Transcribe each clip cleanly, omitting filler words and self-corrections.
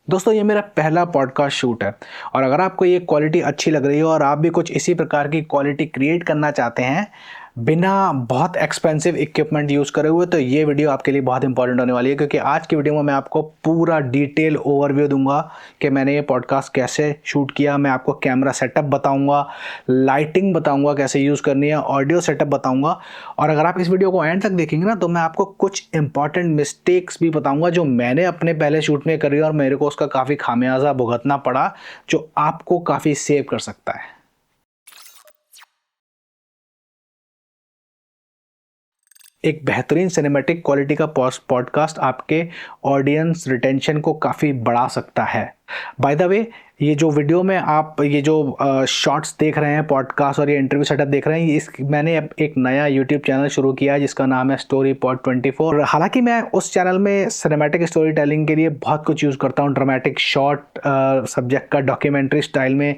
दोस्तों ये मेरा पहला पॉडकास्ट शूट है और अगर आपको ये क्वालिटी अच्छी लग रही है और आप भी कुछ इसी प्रकार की क्वालिटी क्रिएट करना चाहते हैं बिना बहुत एक्सपेंसिव इक्विपमेंट यूज़ करे हुए, तो ये वीडियो आपके लिए बहुत इंपॉर्टेंट होने वाली है, क्योंकि आज की वीडियो में मैं आपको पूरा डिटेल ओवरव्यू दूंगा कि मैंने ये पॉडकास्ट कैसे शूट किया। मैं आपको कैमरा सेटअप बताऊंगा, लाइटिंग बताऊंगा कैसे यूज़ करनी है, ऑडियो सेटअप बताऊंगा। और अगर आप इस वीडियो को एंड तक देखेंगे ना, तो मैं आपको कुछ इंपॉर्टेंट मिस्टेक्स भी बताऊंगा जो मैंने अपने पहले शूट में करी और मेरे को उसका काफ़ी खामियाजा भुगतना पड़ा, जो आपको काफ़ी सेव कर सकता है। एक बेहतरीन सिनेमैटिक क्वालिटी का पॉडकास्ट आपके ऑडियंस रिटेंशन को काफ़ी बढ़ा सकता है। बाय द वे, ये जो वीडियो में आप ये जो शॉर्ट्स देख रहे हैं पॉडकास्ट और ये इंटरव्यू सेटअप देख रहे हैं, मैंने एक नया यूट्यूब चैनल शुरू किया है जिसका नाम है स्टोरी पॉड 24। हालांकि मैं उस चैनल में सिनेमैटिक स्टोरी टेलिंग के लिए बहुत कुछ यूज़ करता हूँ, ड्रामेटिक शॉर्ट सब्जेक्ट का डॉक्यूमेंट्री स्टाइल में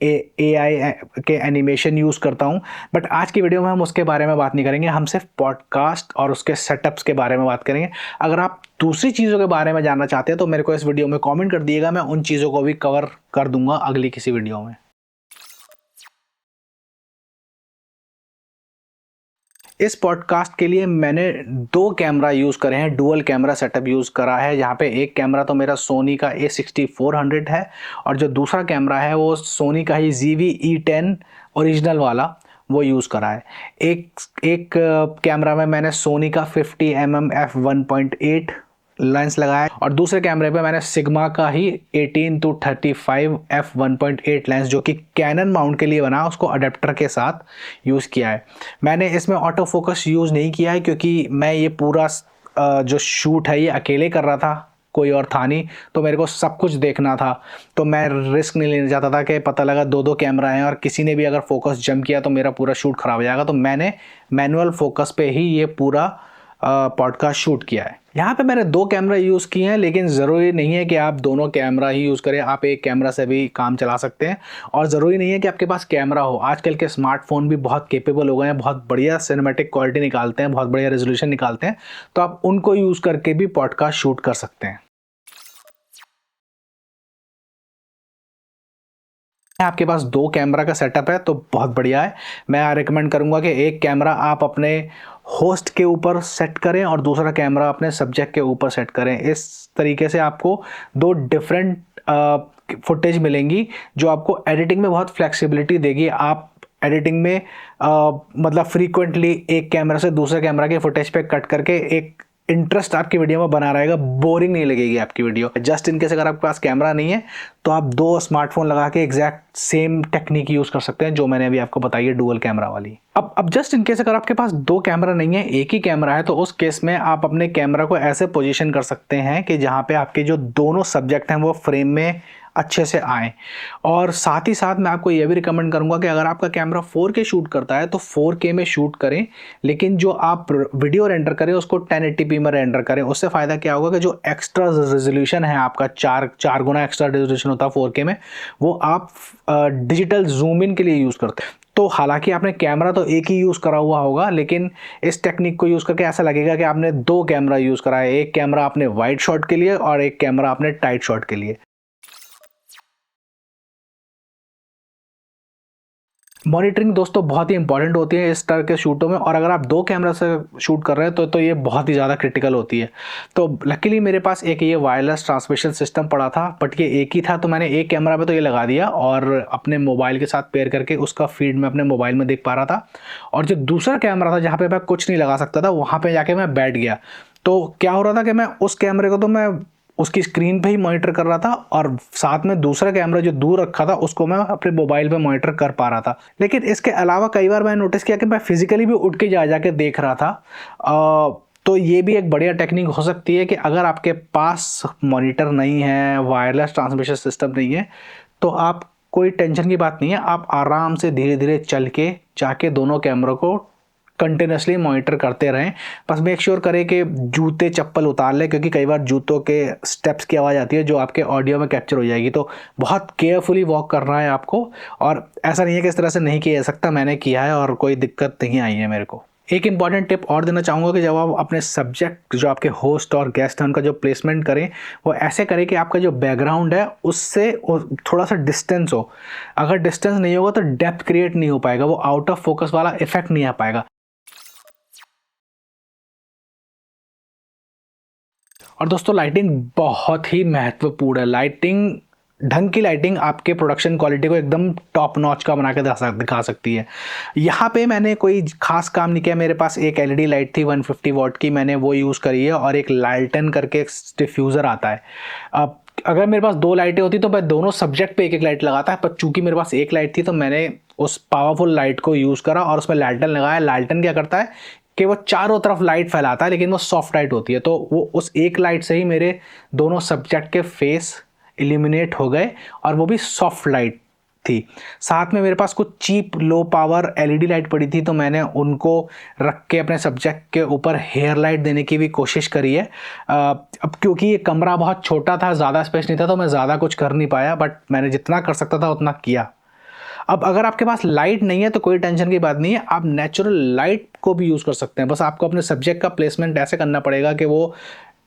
AI के एनिमेशन यूज़ करता हूँ। बट आज की वीडियो में हम उसके बारे में बात नहीं करेंगे, हम सिर्फ पॉडकास्ट और उसके सेटअप्स के बारे में बात करेंगे। अगर आप दूसरी चीज़ों के बारे में जानना चाहते हैं तो मेरे को इस वीडियो में कमेंट कर दिएगा, मैं उन चीज़ों को भी कवर कर दूंगा अगली किसी वीडियो में। इस पॉडकास्ट के लिए मैंने दो कैमरा यूज़ करे हैं, डुअल कैमरा सेटअप यूज़ करा है, जहाँ पे एक कैमरा तो मेरा सोनी का A6400 है और जो दूसरा कैमरा है वो सोनी का ही ZV-E10 ओरिजिनल वाला वो यूज़ करा है। एक कैमरा में मैंने सोनी का 50mm f1.8 लेंस लगाया है और दूसरे कैमरे पे मैंने सिग्मा का ही 18-35 f1.8 लेंस, जो कि कैनन माउंट के लिए बना, उसको अडेप्टर के साथ यूज़ किया है। मैंने इसमें ऑटो फोकस यूज़ नहीं किया है क्योंकि मैं ये पूरा जो शूट है ये अकेले कर रहा था, कोई और था नहीं, तो मेरे को सब कुछ देखना था। तो मैं रिस्क नहीं लेना चाहता था कि पता लगा दो कैमरा हैं और किसी ने भी अगर फोकस जंप किया तो मेरा पूरा शूट ख़राब हो जाएगा। तो मैंने मैनुअल फोकस पे ही ये पूरा पॉडकास्ट शूट किया है। यहाँ पे मैंने दो कैमरा यूज़ किए हैं, लेकिन ज़रूरी नहीं है कि आप दोनों कैमरा ही यूज़ करें, आप एक कैमरा से भी काम चला सकते हैं। और ज़रूरी नहीं है कि आपके पास कैमरा हो, आजकल के स्मार्टफोन भी बहुत कैपेबल हो गए हैं, बहुत बढ़िया सिनेमैटिक क्वालिटी निकालते हैं, बहुत बढ़िया रेजोल्यूशन निकालते हैं, तो आप उनको यूज़ करके भी पॉडकास्ट शूट कर सकते हैं। आपके पास दो कैमरा का सेटअप है तो बहुत बढ़िया है। मैं रिकमेंड करूंगा कि एक कैमरा आप अपने होस्ट के ऊपर सेट करें और दूसरा कैमरा अपने सब्जेक्ट के ऊपर सेट करें। इस तरीके से आपको दो डिफरेंट फुटेज मिलेंगी जो आपको एडिटिंग में बहुत फ्लेक्सिबिलिटी देगी। आप एडिटिंग में मतलब फ्रीक्वेंटली एक कैमरा से दूसरे कैमरा के फुटेज पे कट करके एक इंटरेस्ट आपकी वीडियो में बना रहेगा, बोरिंग नहीं लगेगी आपकी वीडियो। जस्ट इन केस अगर आपके पास कैमरा नहीं है तो आप दो स्मार्टफोन लगा के एग्जैक्ट सेम टेक्निक यूज कर सकते हैं जो मैंने अभी आपको बताई है, डुअल कैमरा वाली। अब जस्ट इन केस अगर आपके पास दो कैमरा नहीं है, एक ही कैमरा है, तो उस केस में आप अपने कैमरा को ऐसे पोजीशन कर सकते हैं कि जहां पे आपके जो दोनों सब्जेक्ट हैं वो फ्रेम में अच्छे से आए। और साथ ही साथ मैं आपको यह भी रिकमेंड करूंगा कि अगर आपका कैमरा 4K शूट करता है तो 4K में शूट करें, लेकिन जो आप वीडियो रेंडर करें उसको 1080p में रेंडर करें। उससे फ़ायदा क्या होगा कि जो एक्स्ट्रा रेजोल्यूशन है आपका, चार गुना एक्स्ट्रा रेजोल्यूशन होता है 4K में, वो आप डिजिटल जूम इन के लिए यूज़ करते हैं। तो हालांकि आपने कैमरा तो एक ही यूज़ करा हुआ होगा, लेकिन इस टेक्निक को यूज़ करके ऐसा लगेगा कि आपने दो कैमरा यूज़ करा है, एक कैमरा आपने वाइड शॉट के लिए और एक कैमरा आपने टाइट शॉट के लिए। मॉनिटरिंग दोस्तों बहुत ही इंपॉर्टेंट होती है इस तरह के शूटों में, और अगर आप दो कैमरा से शूट कर रहे हैं तो ये बहुत ही ज़्यादा क्रिटिकल होती है। तो लकीली मेरे पास एक ये वायरलेस ट्रांसमिशन सिस्टम पड़ा था, बट ये एक ही था, तो मैंने एक कैमरा पे तो ये लगा दिया और अपने मोबाइल के साथ पेयर करके उसका फीड मैं अपने मोबाइल में देख पा रहा था। और जो दूसरा कैमरा था जहाँ पर मैं कुछ नहीं लगा सकता था, वहाँ पर जाके मैं बैठ गया। तो क्या हो रहा था कि मैं उस कैमरे को तो मैं उसकी स्क्रीन पे ही मॉनिटर कर रहा था और साथ में दूसरा कैमरा जो दूर रखा था उसको मैं अपने मोबाइल पे मॉनिटर कर पा रहा था। लेकिन इसके अलावा कई बार मैंने नोटिस किया कि मैं फिजिकली भी उठ के जाके देख रहा था। तो ये भी एक बढ़िया टेक्निक हो सकती है कि अगर आपके पास मॉनिटर नहीं है, वायरलेस ट्रांसमिशन सिस्टम नहीं है, तो आप कोई टेंशन की बात नहीं है, आप आराम से धीरे धीरे चल के जाके दोनों कैमरों को कंटिन्यूसली मॉनिटर करते रहें। बस मेक श्योर करें कि जूते चप्पल उतार लें, क्योंकि कई बार जूतों के स्टेप्स की आवाज़ आती है जो आपके ऑडियो में कैप्चर हो जाएगी। तो बहुत केयरफुली वॉक करना है आपको, और ऐसा नहीं है कि इस तरह से नहीं किया जा सकता, मैंने किया है और कोई दिक्कत नहीं आई है मेरे को। एक इंपॉर्टेंट टिप और देना चाहूँगा कि जब आप अपने सब्जेक्ट जो आपके होस्ट और गेस्ट हैं उनका जो प्लेसमेंट करें वो ऐसे करें कि आपका जो बैकग्राउंड है उससे थोड़ा सा डिस्टेंस हो। अगर डिस्टेंस नहीं होगा तो डेप्थ क्रिएट नहीं हो पाएगा, वो आउट ऑफ फोकस वाला इफेक्ट नहीं आ पाएगा। और दोस्तों लाइटिंग बहुत ही महत्वपूर्ण है। लाइटिंग, ढंग की लाइटिंग आपके प्रोडक्शन क्वालिटी को एकदम टॉप नॉच का बना के दिखा सकती है। यहाँ पे मैंने कोई खास काम नहीं किया, मेरे पास एक एलईडी लाइट थी 150 वॉट की, मैंने वो यूज़ करी है, और एक लाल्टन करके एक डिफ्यूज़र आता है। अब अगर मेरे पास दो लाइटें होती तो मैं दोनों सब्जेक्ट पे एक एक लाइट लगाता है, पर चूंकि मेरे पास एक लाइट थी तो मैंने उस पावरफुल लाइट को यूज़ करा और उसमें लाल्टन लगाया। लाल्टन क्या करता है कि वो चारों तरफ लाइट फैलाता है, लेकिन वो सॉफ्ट लाइट होती है, तो वो उस एक लाइट से ही मेरे दोनों सब्जेक्ट के फेस इल्यूमिनेट हो गए, और वो भी सॉफ्ट लाइट थी। साथ में मेरे पास कुछ cheap low power LED light पड़ी थी, तो मैंने उनको रख के अपने सब्जेक्ट के ऊपर हेयर लाइट देने की भी कोशिश करी है। अब क्योंकि ये कमरा बहुत छोटा था, ज़्यादा स्पेस नहीं था, तो मैं ज़्यादा कुछ कर नहीं पाया, बट मैंने जितना कर सकता था उतना किया। अब अगर आपके पास लाइट नहीं है तो कोई टेंशन की बात नहीं है, आप नेचुरल लाइट को भी यूज़ कर सकते हैं। बस आपको अपने सब्जेक्ट का प्लेसमेंट ऐसे करना पड़ेगा कि वो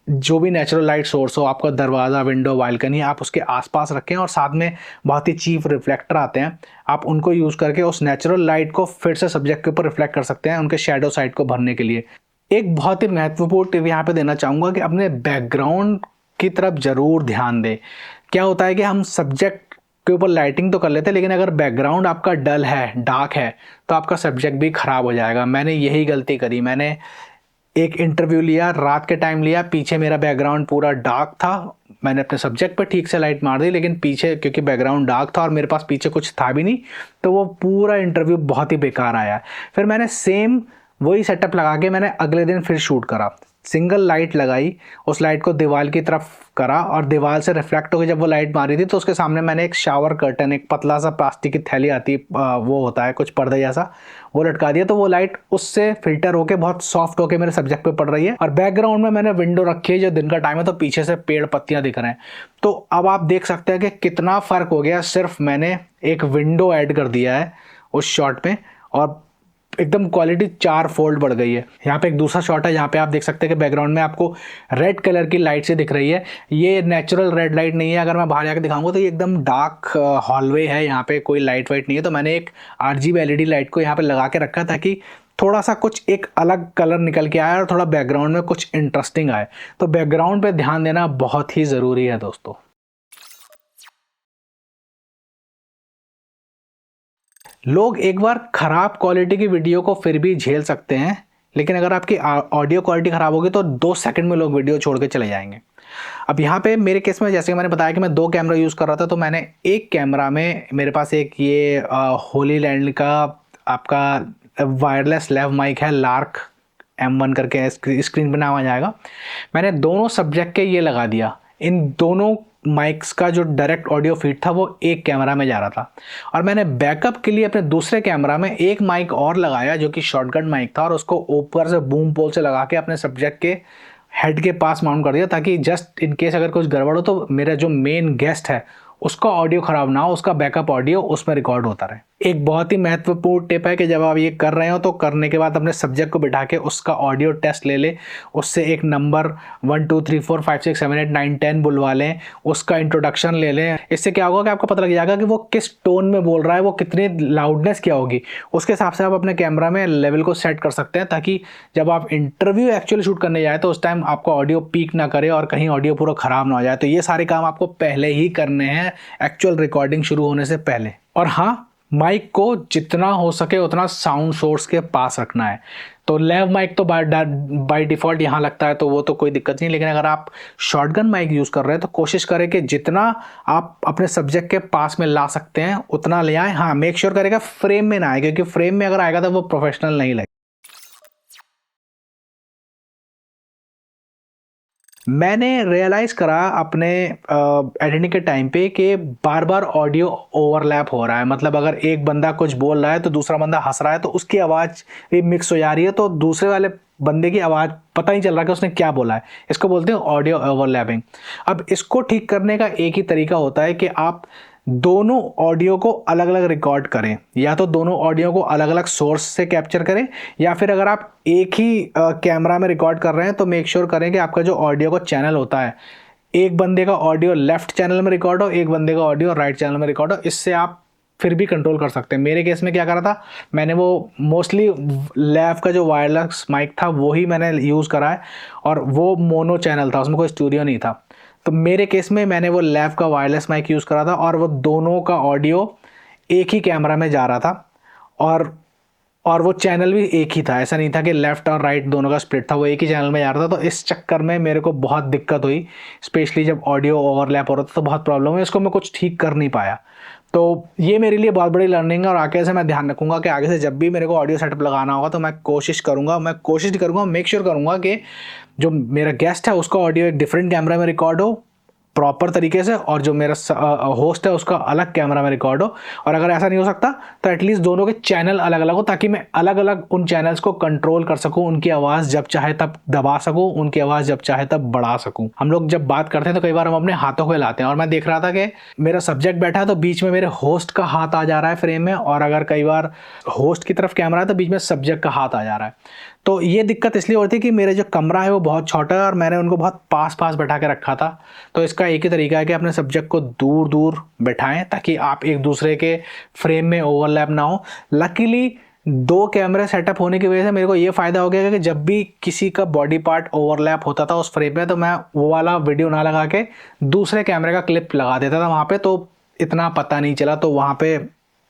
जो भी नेचुरल लाइट सोर्स हो, आपका दरवाज़ा, विंडो, बालकनी, आप उसके आसपास रखें, और साथ में बहुत ही चीप रिफ्लेक्टर आते हैं, आप उनको यूज़ करके उस नेचुरल लाइट को फिर से सब्जेक्ट के ऊपर रिफ्लेक्ट कर सकते हैं उनके शैडो साइड को भरने के लिए। एक बहुत ही महत्वपूर्ण टिप यहाँ पे देना चाहूँगा कि अपने बैकग्राउंड की तरफ ज़रूर ध्यान दें। क्या होता है कि हम सब्जेक्ट के ऊपर लाइटिंग तो कर लेते हैं, लेकिन अगर बैकग्राउंड आपका डल है, डार्क है, तो आपका सब्जेक्ट भी ख़राब हो जाएगा। मैंने यही गलती करी। मैंने एक इंटरव्यू लिया, रात के टाइम लिया, पीछे मेरा बैकग्राउंड पूरा डार्क था, मैंने अपने सब्जेक्ट पर ठीक से लाइट मार दी, लेकिन पीछे क्योंकि बैकग्राउंड डार्क था और मेरे पास पीछे कुछ था भी नहीं, तो वो पूरा इंटरव्यू बहुत ही बेकार आया। फिर मैंने सेम वही सेटअप लगा के मैंने अगले दिन फिर शूट करा, सिंगल लाइट लगाई, उस लाइट को दीवार की तरफ करा, और दीवार से रिफ्लेक्ट होकर जब वो लाइट मारी थी तो उसके सामने मैंने एक शावर कर्टन, एक पतला सा प्लास्टिक की थैली आती है, वो होता है कुछ पर्दे जैसा, वो लटका दिया, तो वो लाइट उससे फिल्टर होके बहुत सॉफ्ट होके मेरे सब्जेक्ट पे पड़ रही है। और बैकग्राउंड में मैंने विंडो रखी है, जो दिन का टाइम है तो पीछे से पेड़ पत्तियां दिख रहे हैं। तो अब आप देख सकते हैं कि कितना फ़र्क हो गया, सिर्फ मैंने एक विंडो ऐड कर दिया है उस शॉट में, और एकदम क्वालिटी 4 फोल्ड बढ़ गई है। यहाँ पे एक दूसरा शॉट है, यहाँ पे आप देख सकते हैं कि बैकग्राउंड में आपको रेड कलर की लाइट से दिख रही है। ये नेचुरल रेड लाइट नहीं है, अगर मैं बाहर जाकर दिखाऊंगा तो ये एकदम डार्क हॉलवे है, यहाँ पे कोई लाइट वाइट नहीं है। तो मैंने एक RGB LED लाइट को यहाँ पे लगा के रखा ताकि थोड़ा सा कुछ एक अलग कलर निकल के आए और थोड़ा बैकग्राउंड में कुछ इंटरेस्टिंग आए। तो बैकग्राउंड पे ध्यान देना बहुत ही ज़रूरी है दोस्तों। लोग एक बार ख़राब क्वालिटी की वीडियो को फिर भी झेल सकते हैं, लेकिन अगर आपकी ऑडियो क्वालिटी ख़राब होगी तो 2 सेकंड में लोग वीडियो छोड़ के चले जाएंगे। अब यहाँ पे मेरे केस में जैसे कि मैंने बताया कि मैं 2 कैमरा यूज़ कर रहा था, तो मैंने एक कैमरा में, मेरे पास एक ये होली लैंड का आपका वायरलेस लेव माइक है, लार्क M1 करके स्क्रीन पर नाम आ जाएगा। मैंने दोनों सब्जेक्ट के ये लगा दिया, इन दोनों माइक्स का जो डायरेक्ट ऑडियो फीड था वो एक कैमरा में जा रहा था, और मैंने बैकअप के लिए अपने दूसरे कैमरा में एक माइक और लगाया जो कि शॉटगन माइक था, और उसको ऊपर से बूम पोल से लगा के अपने सब्जेक्ट के हेड के पास माउंट कर दिया, ताकि जस्ट इन केस अगर कुछ गड़बड़ हो तो मेरा जो मेन गेस्ट है उसका ऑडियो ख़राब ना हो, उसका बैकअप ऑडियो उसमें रिकॉर्ड होता रहे। एक बहुत ही महत्वपूर्ण टिप है कि जब आप ये कर रहे हो तो करने के बाद अपने सब्जेक्ट को बिठा के उसका ऑडियो टेस्ट ले ले, उससे एक नंबर 1 2 3 4 5 6 7 8 9 10 बुलवा लें, उसका इंट्रोडक्शन ले लें। इससे क्या होगा कि आपको पता लग जाएगा कि वो किस टोन में बोल रहा है, वो कितनी लाउडनेस क्या होगी, उसके हिसाब से आप अपने कैमरा में लेवल को सेट कर सकते हैं, ताकि जब आप इंटरव्यू एक्चुअली शूट करने जाए तो उस टाइम आपका ऑडियो पीक ना करे और कहीं ऑडियो पूरा ख़राब ना हो जाए। तो ये सारे काम आपको पहले ही करने हैं एक्चुअल रिकॉर्डिंग शुरू होने से पहले। और हाँ, माइक को जितना हो सके उतना साउंड सोर्स के पास रखना है। तो लेव माइक तो बाय डिफ़ॉल्ट यहाँ लगता है, तो वो तो कोई दिक्कत नहीं, लेकिन अगर आप शॉटगन माइक यूज़ कर रहे हैं तो कोशिश करें कि जितना आप अपने सब्जेक्ट के पास में ला सकते हैं उतना ले आएँ। हाँ, मेक श्योर करेगा फ्रेम में ना आए, क्योंकि फ्रेम में अगर आएगा तो वो प्रोफेशनल नहीं लगेगा। मैंने रियलाइज़ करा अपने एडिटिंग के टाइम पे कि बार बार ऑडियो ओवरलैप हो रहा है। मतलब अगर एक बंदा कुछ बोल रहा है तो दूसरा बंदा हंस रहा है, तो उसकी आवाज़ भी मिक्स हो जा रही है, तो दूसरे वाले बंदे की आवाज़ पता नहीं चल रहा कि उसने क्या बोला है। इसको बोलते हैं ऑडियो ओवरलैपिंग। अब इसको ठीक करने का एक ही तरीका होता है कि आप दोनों ऑडियो को अलग अलग रिकॉर्ड करें, या तो दोनों ऑडियो को अलग अलग सोर्स से कैप्चर करें, या फिर अगर आप एक ही कैमरा में रिकॉर्ड कर रहे हैं तो मेक श्योर करें कि आपका जो ऑडियो का चैनल होता है, एक बंदे का ऑडियो लेफ्ट चैनल में रिकॉर्ड हो, एक बंदे का ऑडियो राइट चैनल में रिकॉर्ड हो। इससे आप फिर भी कंट्रोल कर सकते हैं। मेरे केस में क्या करा था, मैंने वो मोस्टली लैव का जो वायरलेस माइक था वो ही मैंने यूज़ करा है, और वो मोनो चैनल था, उसमें कोई स्टूडियो नहीं था। तो मेरे केस में मैंने वो लैव का वायरलेस माइक यूज़ करा था, और वो दोनों का ऑडियो एक ही कैमरा में जा रहा था, और वो चैनल भी एक ही था। ऐसा नहीं था कि लेफ़्ट और राइट दोनों का स्प्लिट था, वो एक ही चैनल में जा रहा था। तो इस चक्कर में मेरे को बहुत दिक्कत हुई, स्पेशली जब ऑडियो ओवरलैप हो रहा था तो बहुत प्रॉब्लम हुई, इसको मैं कुछ ठीक कर नहीं पाया। तो ये मेरे लिए बहुत बड़ी लर्निंग है, और आगे से मैं ध्यान रखूंगा कि आगे से जब भी मेरे को ऑडियो सेटअप लगाना होगा तो मैं कोशिश नहीं करूँगा, मेक श्योर करूँगा कि जो मेरा गेस्ट है उसका ऑडियो एक डिफरेंट कैमरा में रिकॉर्ड हो प्रॉपर तरीके से, और जो मेरा होस्ट है उसका अलग कैमरा में रिकॉर्ड हो। और अगर ऐसा नहीं हो सकता तो एटलीस्ट दोनों के चैनल अलग अलग हो, ताकि मैं अलग अलग उन चैनल्स को कंट्रोल कर सकूं, उनकी आवाज़ जब चाहे तब दबा सकूं, उनकी आवाज़ जब चाहे तब बढ़ा सकूं। हम लोग जब बात करते हैं तो कई बार हम अपने हाथों को हिलाते हैं, और मैं देख रहा था कि मेरा सब्जेक्ट बैठा है तो बीच में मेरे होस्ट का हाथ आ जा रहा है फ्रेम में, और अगर कई बार होस्ट की तरफ कैमरा है तो बीच में सब्जेक्ट का हाथ आ जा रहा है। तो ये दिक्कत इसलिए होती है कि मेरे जो कमरा है वो बहुत छोटा है, और मैंने उनको बहुत पास पास बैठा के रखा था। तो इसका एक ही तरीका है कि अपने सब्जेक्ट को दूर दूर बैठाएं, ताकि आप एक दूसरे के फ्रेम में ओवरलैप ना हो। लकीली 2 कैमरे सेटअप होने की वजह से मेरे को ये फ़ायदा हो गया कि जब भी किसी का बॉडी पार्ट ओवरलैप होता था उस फ्रेम में, तो मैं वो वाला वीडियो ना लगा के दूसरे कैमरे का क्लिप लगा देता था वहाँ पे, तो इतना पता नहीं चला। तो वहाँ पे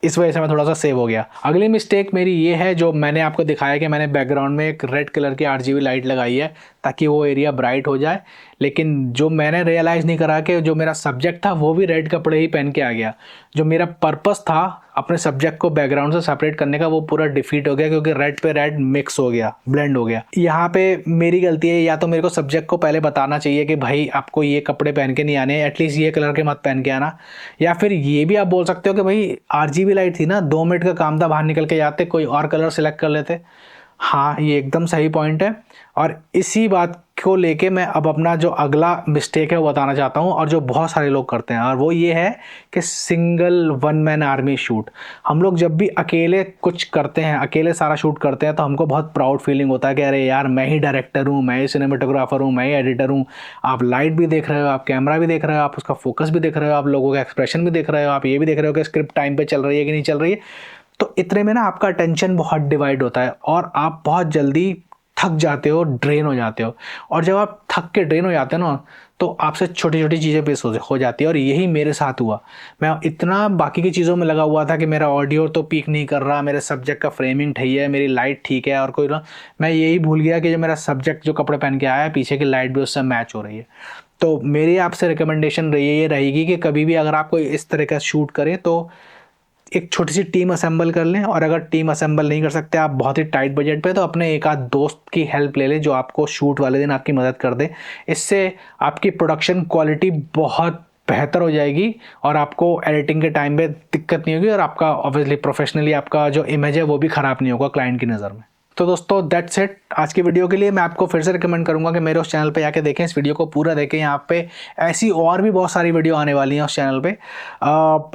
इस वजह से मैं थोड़ा सा सेव हो गया। अगली मिस्टेक मेरी ये है, जो मैंने आपको दिखाया कि मैंने बैकग्राउंड में एक रेड कलर की RGB लाइट लगाई है ताकि वो एरिया ब्राइट हो जाए, लेकिन जो मैंने रियलाइज़ नहीं करा कि जो मेरा सब्जेक्ट था वो भी रेड कपड़े ही पहन के आ गया। जो मेरा पर्पस था अपने सब्जेक्ट को बैकग्राउंड से सेपरेट करने का, वो पूरा डिफीट हो गया, क्योंकि रेड पे रेड मिक्स हो गया, ब्लेंड हो गया। यहाँ पे मेरी गलती है, या तो मेरे को सब्जेक्ट को पहले बताना चाहिए कि भाई आपको ये कपड़े पहन के नहीं आने, एटलीस्ट ये कलर के मत पहन के आना। या फिर ये भी आप बोल सकते हो कि भाई RGB लाइट थी ना, 2 मिनट का काम था, बाहर निकल के जाते कोई और कलर सेलेक्ट कर लेते। हाँ, ये एकदम सही पॉइंट है, और इसी बात को लेके मैं अब अपना जो अगला मिस्टेक है वो बताना चाहता हूँ, और जो बहुत सारे लोग करते हैं, और वो ये है कि single one man army shoot. हम लोग जब भी अकेले कुछ करते हैं, अकेले सारा शूट करते हैं, तो हमको बहुत प्राउड फीलिंग होता है कि अरे यार मैं ही डायरेक्टर हूँ, मैं ही सिनेमेटोग्राफर हूँ, मैं ही एडिटर हूँ। आप लाइट भी देख रहे हो, आप कैमरा भी देख रहे हो, आप उसका फोकस भी देख रहे हो, आप लोगों का एक्सप्रेशन भी देख रहे हो, आप ये भी देख रहे हो कि स्क्रिप्ट टाइम पे चल रही है कि नहीं चल रही है। तो इतने में ना आपका अटेंशन बहुत डिवाइड होता है, और आप बहुत जल्दी थक जाते हो, ड्रेन हो जाते हो। और जब आप थक के ड्रेन हो जाते हो ना, तो आपसे छोटी छोटी चीज़ें मिस हो जाती है, और यही मेरे साथ हुआ। मैं इतना बाकी की चीज़ों में लगा हुआ था कि मेरा ऑडियो तो पीक नहीं कर रहा, मेरे सब्जेक्ट का फ्रेमिंग ठीक है, मेरी लाइट ठीक है, और कोई ना, मैं यही भूल गया कि जो मेरा सब्जेक्ट जो कपड़े पहन के आया है, पीछे की लाइट भी उससे मैच हो रही है। तो मेरी आपसे रिकमेंडेशन ये रहेगी कि कभी भी अगर आप कोई इस तरह का शूट करें तो एक छोटी सी टीम असेंबल कर लें, और अगर टीम असेंबल नहीं कर सकते आप बहुत ही टाइट बजट पे, तो अपने एक आध दोस्त की हेल्प ले लें जो आपको शूट वाले दिन आपकी मदद कर दे। इससे आपकी प्रोडक्शन क्वालिटी बहुत बेहतर हो जाएगी, और आपको एडिटिंग के टाइम पे दिक्कत नहीं होगी, और आपका ऑब्वियसली प्रोफेशनली आपका जो इमेज है वो भी ख़राब नहीं होगा क्लाइंट की नज़र में। तो दोस्तों दैट्स इट आज की वीडियो के लिए। मैं आपको फिर से रिकमेंड करूंगा कि मेरे उस चैनल पे जाके देखें, इस वीडियो को पूरा देखें। यहाँ पे ऐसी और भी बहुत सारी वीडियो आने वाली हैं उस चैनल पे।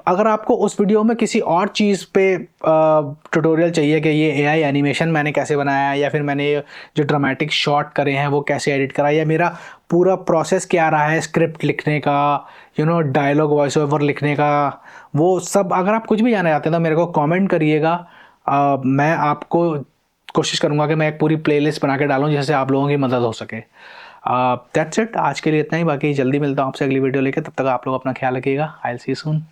अगर आपको उस वीडियो में किसी और चीज़ पे ट्यूटोरियल चाहिए कि ये AI एनिमेशन मैंने कैसे बनाया है, या फिर मैंने जो ड्रामेटिक शॉट करे हैं वो कैसे एडिट करा, या मेरा पूरा प्रोसेस क्या रहा है स्क्रिप्ट लिखने का, डायलॉग वॉइस ओवर लिखने का, वो सब अगर आप कुछ भी जानना चाहते हैं तो मेरे को कॉमेंट करिएगा। मैं आपको कोशिश करूंगा कि मैं एक पूरी प्लेलिस्ट बना के डालूं जिससे आप लोगों की मदद हो सके। दैट्स इट आज के लिए इतना ही, बाकी जल्दी मिलता हूं आपसे अगली वीडियो लेके। तब तक आप लोग अपना ख्याल रखिएगा। I will see you soon.